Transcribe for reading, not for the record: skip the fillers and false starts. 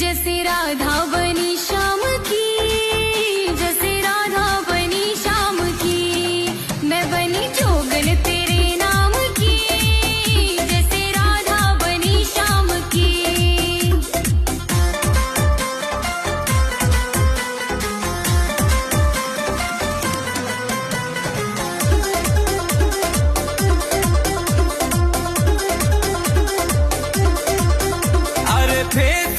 जैसे राधा बनी श्याम की, जैसे राधा बनी श्याम की, मैं बनी जोगन तेरे नाम की, जैसे राधा बनी श्याम की। अरे फिर